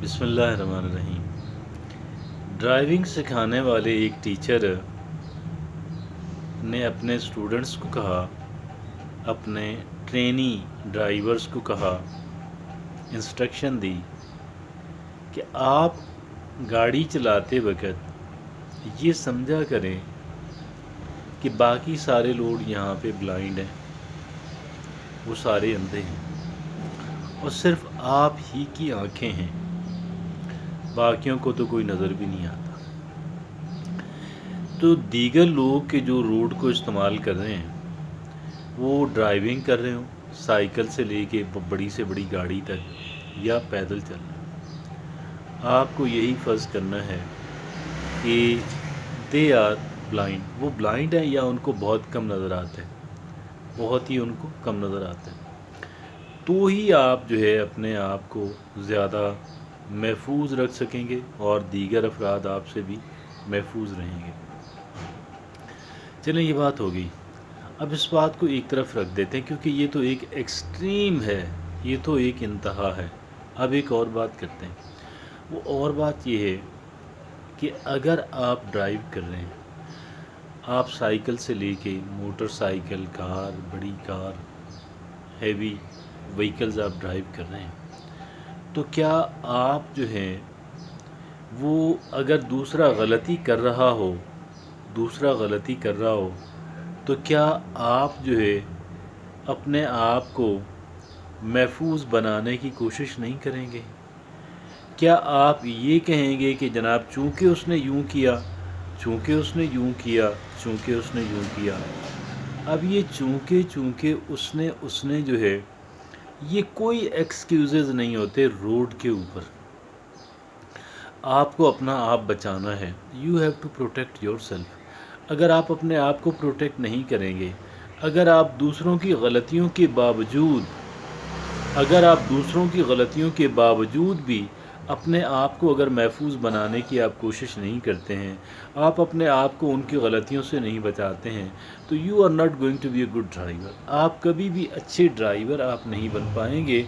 بسم اللہ الرحمن الرحیم۔ ڈرائیونگ سکھانے والے ایک ٹیچر نے اپنے اسٹوڈنٹس کو کہا، اپنے ٹرینی ڈرائیورز کو کہا، انسٹرکشن دی کہ آپ گاڑی چلاتے وقت یہ سمجھا کریں کہ باقی سارے لوگ یہاں پہ بلائنڈ ہیں، وہ سارے اندھے ہیں اور صرف آپ ہی کی آنکھیں ہیں، باقیوں کو تو کوئی نظر بھی نہیں آتا۔ تو دیگر لوگ کے جو روڈ کو استعمال کر رہے ہیں، وہ ڈرائیونگ کر رہے ہوں، سائیکل سے لے کے بڑی سے بڑی گاڑی تک، یا پیدل چل رہے ہیں، آپ کو یہی فرض کرنا ہے کہ دے آر بلائنڈ، وہ بلائنڈ ہیں یا ان کو بہت کم نظر آتا ہے، بہت ہی ان کو کم نظر آتا ہے، تو ہی آپ جو ہے اپنے آپ کو زیادہ محفوظ رکھ سکیں گے اور دیگر افراد آپ سے بھی محفوظ رہیں گے۔ چلیں، یہ بات ہو گئی۔ اب اس بات کو ایک طرف رکھ دیتے ہیں کیونکہ یہ تو ایک ایکسٹریم ہے، یہ تو ایک انتہا ہے۔ اب ایک اور بات کرتے ہیں۔ وہ اور بات یہ ہے کہ اگر آپ ڈرائیو کر رہے ہیں، آپ سائیکل سے لے کے موٹر سائیکل، کار، بڑی کار، ہیوی وہیکلز آپ ڈرائیو کر رہے ہیں، تو کیا آپ جو ہیں وہ اگر دوسرا غلطی کر رہا ہو تو کیا آپ جو ہے اپنے آپ کو محفوظ بنانے کی کوشش نہیں کریں گے؟ کیا آپ یہ کہیں گے کہ جناب چونکہ اس نے یوں کیا، اب یہ چونکہ اس نے جو ہے، یہ کوئی ایکسکیوزز نہیں ہوتے روڈ کے اوپر۔ آپ کو اپنا آپ بچانا ہے، you have to protect yourself. اگر آپ اپنے آپ کو پروٹیکٹ نہیں کریں گے، اگر آپ دوسروں کی غلطیوں کے باوجود بھی اپنے آپ کو اگر محفوظ بنانے کی آپ کوشش نہیں کرتے ہیں، آپ اپنے آپ کو ان کی غلطیوں سے نہیں بچاتے ہیں، تو you are not going to be a good driver. آپ کبھی بھی اچھے ڈرائیور آپ نہیں بن پائیں گے،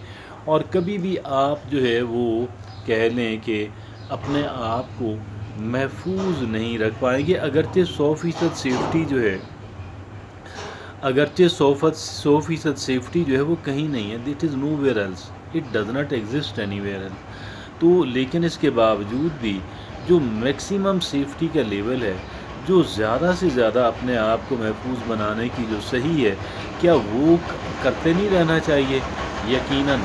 اور کبھی بھی آپ جو ہے وہ کہہ لیں کہ اپنے آپ کو محفوظ نہیں رکھ پائیں گے۔ اگرچہ 100% سیفٹی جو ہے وہ کہیں نہیں ہے، it is nowhere else, it does not exist anywhere else. تو لیکن اس کے باوجود بھی جو میکسیمم سیفٹی کا لیول ہے، جو زیادہ سے زیادہ اپنے آپ کو محفوظ بنانے کی جو صحیح ہے، کیا وہ کرتے نہیں رہنا چاہیے؟ یقیناً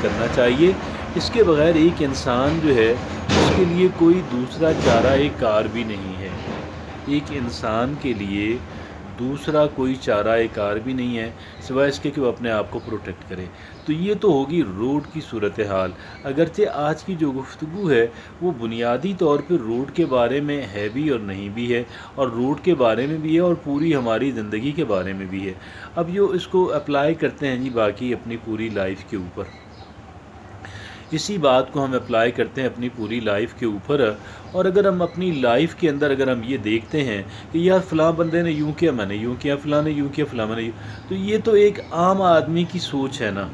کرنا چاہیے۔ اس کے بغیر ایک انسان جو ہے اس کے لیے کوئی دوسرا چارہ کار بھی نہیں ہے، ایک انسان کے لیے دوسرا کوئی چارہ کار بھی نہیں ہے سوائے اس کے کہ وہ اپنے آپ کو پروٹیکٹ کرے۔ تو یہ تو ہوگی روڈ کی صورتحال۔ اگرچہ آج کی جو گفتگو ہے وہ بنیادی طور پہ روڈ کے بارے میں ہے بھی اور نہیں بھی ہے، اور روڈ کے بارے میں بھی ہے اور پوری ہماری زندگی کے بارے میں بھی ہے۔ اب جو اس کو اپلائی کرتے ہیں جی باقی اپنی پوری لائف کے اوپر، اسی بات کو ہم اپلائی کرتے ہیں اپنی پوری لائف کے اوپر۔ اور اگر ہم اپنی لائف کے اندر اگر ہم یہ دیکھتے ہیں کہ یار فلاں بندے نے یوں کیا، میں نے یوں کیا، فلاں نے یوں کیا، فلاں میں نے یوں، تو یہ تو ایک عام آدمی کی سوچ ہے نا۔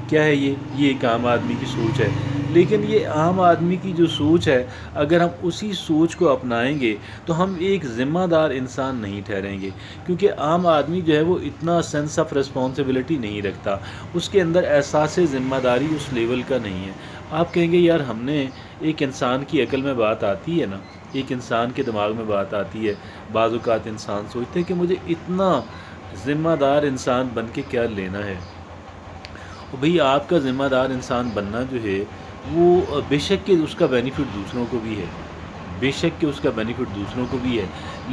کیا ہے یہ ایک عام آدمی کی سوچ ہے۔ لیکن یہ عام آدمی کی جو سوچ ہے، اگر ہم اسی سوچ کو اپنائیں گے تو ہم ایک ذمہ دار انسان نہیں ٹھہریں گے، کیونکہ عام آدمی جو ہے وہ اتنا سینس آف رسپانسبلٹی نہیں رکھتا، اس کے اندر احساس ذمہ داری اس لیول کا نہیں ہے۔ آپ کہیں گے یار ہم نے، ایک انسان کی عقل میں بات آتی ہے نا، ایک انسان کے دماغ میں بات آتی ہے، بعض اوقات انسان سوچتے ہیں کہ مجھے اتنا ذمہ دار انسان بن کے کیا لینا ہے۔ بھئی آپ کا ذمہ دار انسان بننا جو ہے وہ بے شک کہ اس کا بینیفٹ دوسروں کو بھی ہے،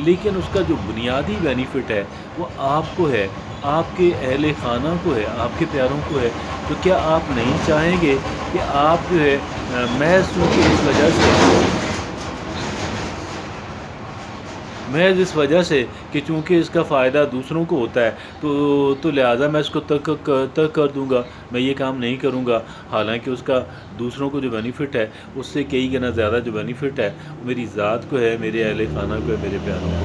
لیکن اس کا جو بنیادی بینیفٹ ہے وہ آپ کو ہے، آپ کے اہل خانہ کو ہے، آپ کے پیاروں کو ہے۔ تو کیا آپ نہیں چاہیں گے کہ آپ جو ہے محض اس وجہ سے کہ چونکہ اس کا فائدہ دوسروں کو ہوتا ہے تو لہٰذا میں اس کو ترک کر دوں گا، میں یہ کام نہیں کروں گا، حالانکہ اس کا دوسروں کو جو بینیفٹ ہے اس سے کئی گنا زیادہ جو بینیفٹ ہے میری ذات کو ہے، میرے اہل خانہ کو ہے، میرے پیاروں کو۔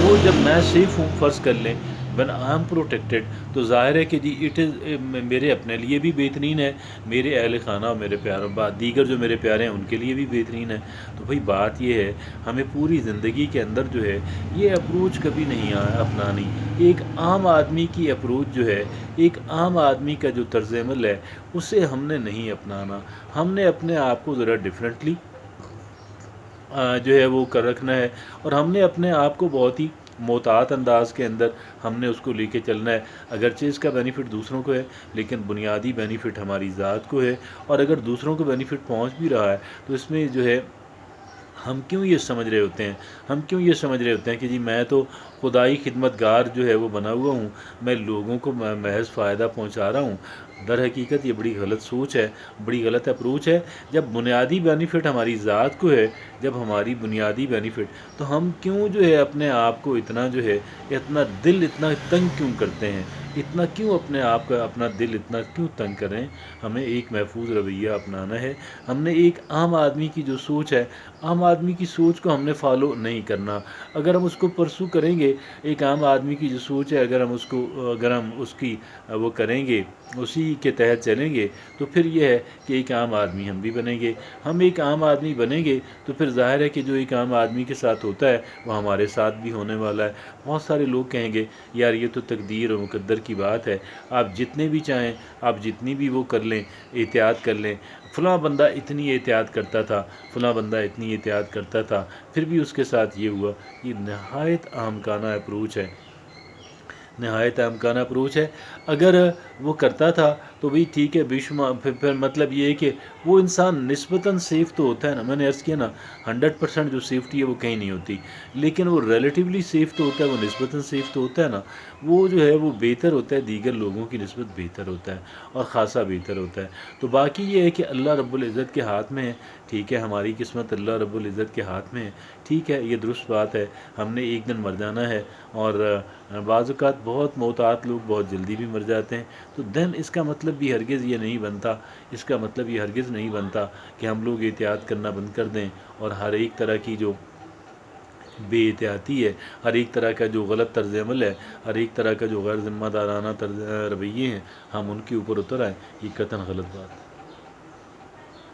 وہ جب میں سیف ہوں، فرض کر لیں when I am protected تو ظاہر ہے کہ جی اٹ از میرے اپنے لیے بھی بہترین ہے، میرے اہل خانہ اور میرے پیاروں دیگر جو میرے پیارے ہیں ان کے لیے بھی بہترین ہے۔ تو بھئی بات یہ ہے ہمیں پوری زندگی کے اندر جو ہے یہ اپروچ کبھی نہیں اپنانی۔ ایک عام آدمی کی اپروچ جو ہے، ایک عام آدمی کا جو طرز عمل ہے اسے ہم نے نہیں اپنانا، ہم نے اپنے آپ کو ذرا ڈفرینٹلی جو ہے وہ کر رکھنا ہے، اور ہم نے اپنے آپ کو بہت ہی محتاط انداز کے اندر ہم نے اس کو لے کے چلنا ہے۔ اگرچہ اس کا بینیفٹ دوسروں کو ہے لیکن بنیادی بینیفٹ ہماری ذات کو ہے، اور اگر دوسروں کو بینیفٹ پہنچ بھی رہا ہے تو اس میں جو ہے ہم کیوں یہ سمجھ رہے ہوتے ہیں، ہم کیوں یہ سمجھ رہے ہوتے ہیں کہ جی میں تو خدائی خدمت گار جو ہے وہ بنا ہوا ہوں، میں لوگوں کو محض فائدہ پہنچا رہا ہوں۔ در حقیقت یہ بڑی غلط سوچ ہے، بڑی غلط اپروچ ہے۔ جب بنیادی بینیفٹ ہماری ذات کو ہے، جب ہماری بنیادی بینیفٹ، تو ہم کیوں جو ہے اپنے آپ کو اتنا جو ہے اتنا دل اتنا تنگ کیوں کرتے ہیں، اتنا کیوں اپنے آپ کا اپنا دل اتنا کیوں تنگ کریں؟ ہمیں ایک محفوظ رویہ اپنانا ہے۔ ہم نے ایک عام آدمی کی جو سوچ ہے، عام آدمی کی سوچ کو ہم نے فالو نہیں کرنا۔ اگر ہم اس کو پرسو کریں گے، ایک عام آدمی کی جو سوچ ہے اگر ہم اس کی وہ کریں گے، اسی کے تحت چلیں گے، تو پھر یہ ہے کہ ایک عام آدمی ہم بھی بنیں گے۔ ہم ایک عام آدمی بنیں گے تو پھر ظاہر ہے کہ جو ایک عام آدمی کے ساتھ ہوتا ہے وہ ہمارے ساتھ بھی ہونے والا ہے۔ بہت سارے لوگ کہیں گے یار یہ تو تقدیر اور مقدر کی بات ہے، آپ جتنے بھی چاہیں، آپ جتنی بھی وہ کر لیں، احتیاط کر لیں، فلاں بندہ اتنی احتیاط کرتا تھا، فلاں بندہ اتنی احتیاط کرتا تھا، پھر بھی اس کے ساتھ یہ ہوا۔ یہ نہایت احمقانہ اپروچ ہے، نہایت احمقانہ اپروچ ہے۔ اگر وہ کرتا تھا تو بھی ٹھیک ہے، پھر مطلب یہ ہے کہ وہ انسان نسبتاً سیف تو ہوتا ہے نا، میں نے عرض کیا نا 100% جو سیفٹی ہے وہ کہیں نہیں ہوتی، لیکن وہ ریلیٹیولی سیف تو ہوتا ہے، وہ نسبتاً سیف تو ہوتا ہے نا، وہ جو ہے وہ بہتر ہوتا ہے، دیگر لوگوں کی نسبت بہتر ہوتا ہے اور خاصا بہتر ہوتا ہے۔ تو باقی یہ ہے کہ اللہ رب العزت کے ہاتھ میں ہے، ٹھیک ہے، ہماری قسمت اللہ رب العزت کے ہاتھ میں ہے، ٹھیک ہے، یہ درست بات ہے، ہم نے ایک دن مر جانا ہے، اور بعض اوقات بہت محتاط لوگ بہت جلدی بھی مر جاتے ہیں۔ تو دین اس کا مطلب بھی ہرگز یہ نہیں بنتا، اس کا مطلب یہ ہرگز نہیں بنتا کہ ہم لوگ احتیاط کرنا بند کر دیں، اور ہر ایک طرح کی جو بے احتیاطی ہے، ہر ایک طرح کا جو غلط طرز عمل ہے، ہر ایک طرح کا جو غیر ذمہ دارانہ رویے ہیں، ہم ان کے اوپر اتر آئیں، یہ قطعاً غلط بات ہے۔